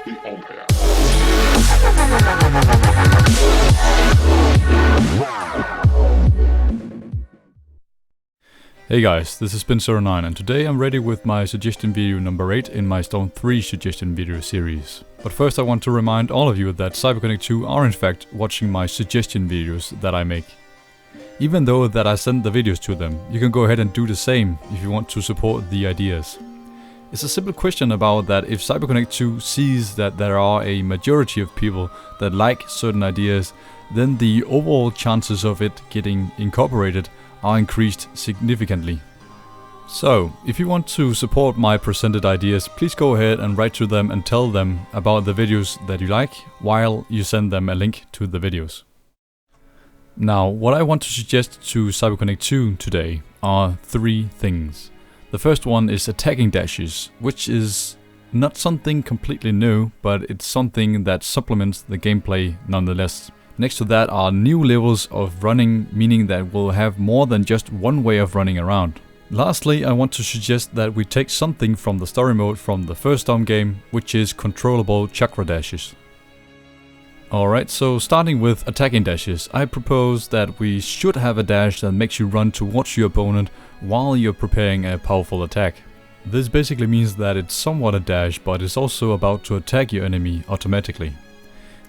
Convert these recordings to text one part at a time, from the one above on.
the Ampere. Hey guys, this is SPYN09 and today I'm ready with my suggestion video number 8 in my Storm 3 suggestion video series. But first I want to remind all of you that LeKtriQue are in fact watching my suggestion videos that I make. Even though that I send the videos to them, you can go ahead and do the same if you want to support the ideas. It's a simple question about that if LeKtriQue sees that there are a majority of people that like certain ideas, then the overall chances of it getting incorporated are increased significantly. So, if you want to support my presented ideas, please go ahead and write to them and tell them about the videos that you like, while you send them a link to the videos. Now, what I want to suggest to LeKtriQue today are 3 things. The first one is attacking dashes, which is not something completely new, but it's something that supplements the gameplay nonetheless. Next to that are new levels of running, meaning that we'll have more than just one way of running around. Lastly, I want to suggest that we take something from the story mode from the first Storm game, which is controllable chakra dashes. Alright, so starting with attacking dashes, I propose that we should have a dash that makes you run towards your opponent while you're preparing a powerful attack. This basically means that it's somewhat a dash, but it's also about to attack your enemy automatically.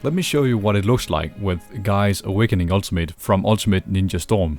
Let me show you what it looks like with Guy's Awakening Ultimate from Ultimate Ninja Storm.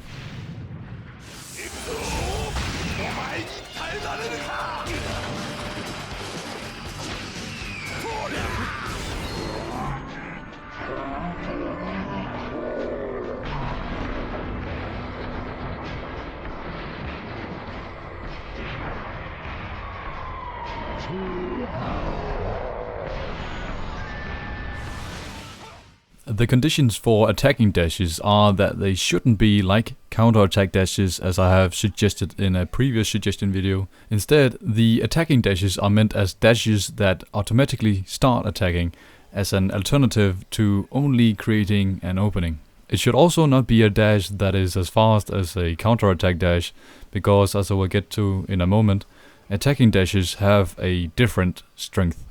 The conditions for attacking dashes are that they shouldn't be like counter-attack dashes as I have suggested in a previous suggestion video. Instead, the attacking dashes are meant as dashes that automatically start attacking as an alternative to only creating an opening. It should also not be a dash that is as fast as a counter-attack dash, because as I will get to in a moment, attacking dashes have a different strength.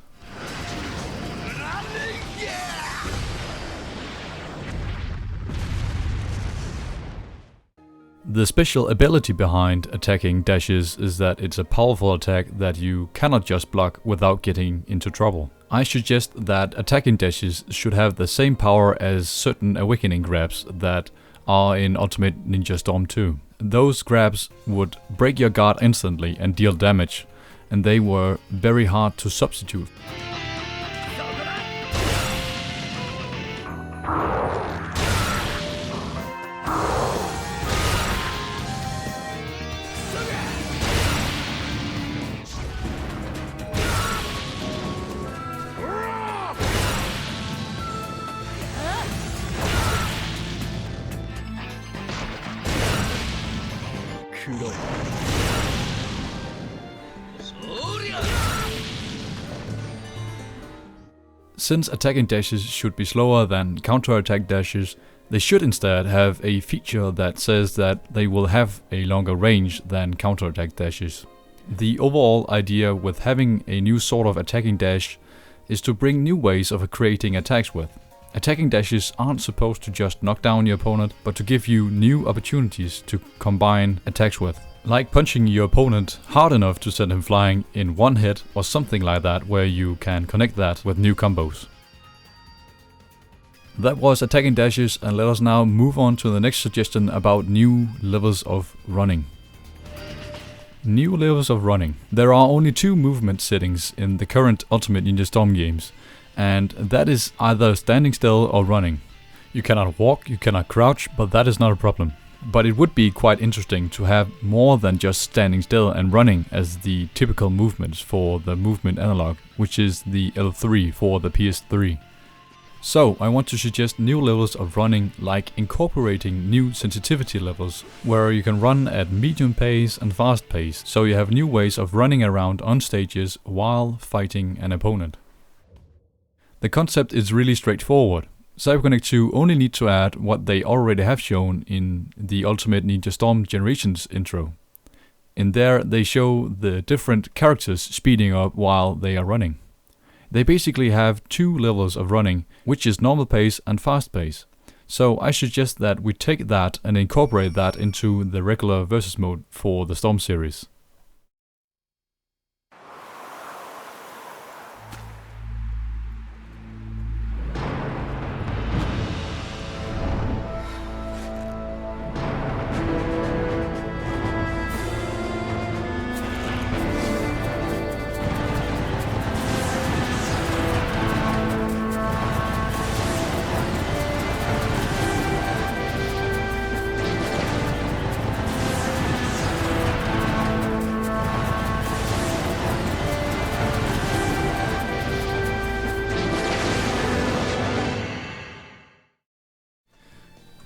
The special ability behind attacking dashes is that it's a powerful attack that you cannot just block without getting into trouble. I suggest that attacking dashes should have the same power as certain awakening grabs that are in Ultimate Ninja Storm 2. Those grabs would break your guard instantly and deal damage, and they were very hard to substitute. Since attacking dashes should be slower than counter-attack dashes, they should instead have a feature that says that they will have a longer range than counter-attack dashes. The overall idea with having a new sort of attacking dash is to bring new ways of creating attacks with. Attacking dashes aren't supposed to just knock down your opponent, but to give you new opportunities to combine attacks with. Like punching your opponent hard enough to send him flying in one hit or something like that, where you can connect that with new combos. That was attacking dashes, and let us now move on to the next suggestion about new levels of running. New levels of running. There are only 2 movement settings in the current Ultimate Ninja Storm games, and that is either standing still or running. You cannot walk, you cannot crouch, but that is not a problem. But it would be quite interesting to have more than just standing still and running as the typical movements for the movement analog, which is the L3 for the PS3. So I want to suggest new levels of running, like incorporating new sensitivity levels, where you can run at medium pace and fast pace, so you have new ways of running around on stages while fighting an opponent. The concept is really straightforward. LeKtriQue only need to add what they already have shown in the Ultimate Ninja Storm Generations intro. In there they show the different characters speeding up while they are running. They basically have two levels of running, which is normal pace and fast pace. So I suggest that we take that and incorporate that into the regular versus mode for the Storm series.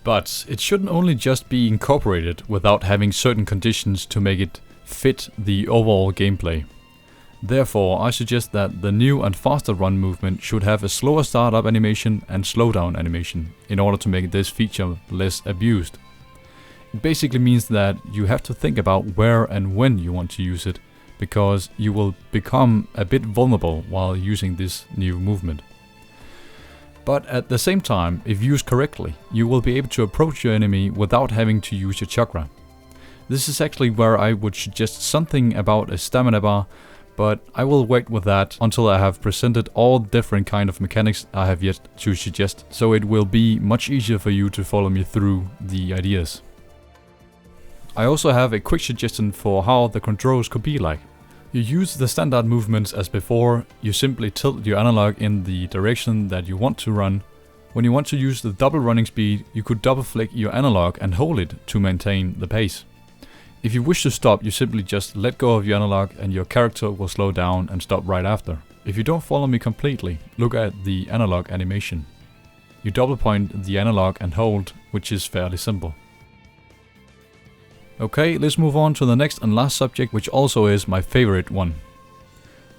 But it shouldn't only just be incorporated without having certain conditions to make it fit the overall gameplay. Therefore, I suggest that the new and faster run movement should have a slower startup animation and slowdown animation in order to make this feature less abused. It basically means that you have to think about where and when you want to use it, because you will become a bit vulnerable while using this new movement. But at the same time, if used correctly, you will be able to approach your enemy without having to use your chakra. This is actually where I would suggest something about a stamina bar, but I will wait with that until I have presented all different kind of mechanics I have yet to suggest, so it will be much easier for you to follow me through the ideas. I also have a quick suggestion for how the controls could be like. You use the standard movements as before. You simply tilt your analog in the direction that you want to run. When you want to use the double running speed, you could double flick your analog and hold it to maintain the pace. If you wish to stop, you simply just let go of your analog and your character will slow down and stop right after. If you don't follow me completely, look at the analog animation. You double point the analog and hold, which is fairly simple. Okay, let's move on to the next and last subject, which also is my favorite one.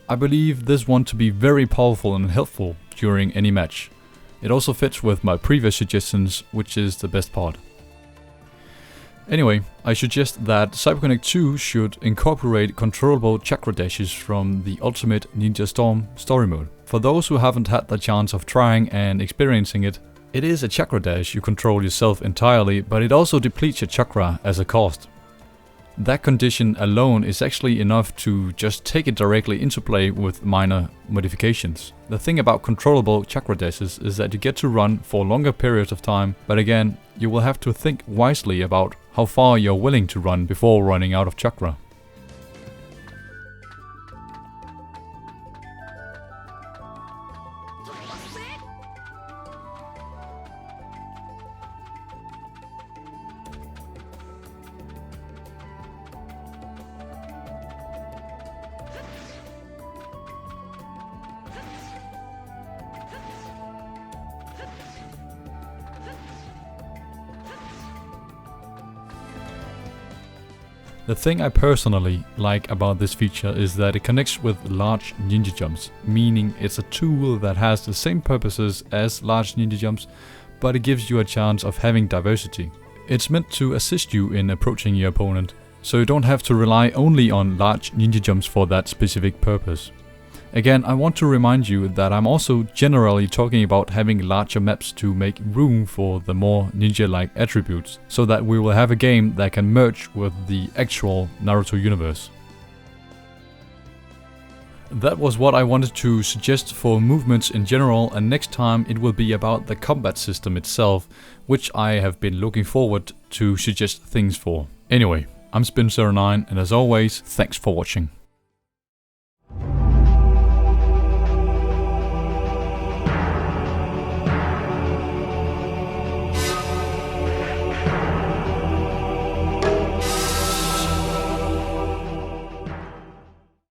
I believe this one to be very powerful and helpful during any match. It also fits with my previous suggestions, which is the best part. Anyway, I suggest that CyberConnect 2 should incorporate controllable chakra dashes from the Ultimate Ninja Storm story mode. For those who haven't had the chance of trying and experiencing it, it is a chakra dash you control yourself entirely, but it also depletes your chakra as a cost. That condition alone is actually enough to just take it directly into play with minor modifications. The thing about controllable chakra dashes is that you get to run for longer periods of time, but again, you will have to think wisely about how far you're willing to run before running out of chakra. The thing I personally like about this feature is that it connects with large ninja jumps, meaning it's a tool that has the same purposes as large ninja jumps, but it gives you a chance of having diversity. It's meant to assist you in approaching your opponent, so you don't have to rely only on large ninja jumps for that specific purpose. Again, I want to remind you that I'm also generally talking about having larger maps to make room for the more ninja-like attributes, so that we will have a game that can merge with the actual Naruto universe. That was what I wanted to suggest for movements in general, and next time it will be about the combat system itself, which I have been looking forward to suggest things for. Anyway, I'm SPYN09, and as always, thanks for watching.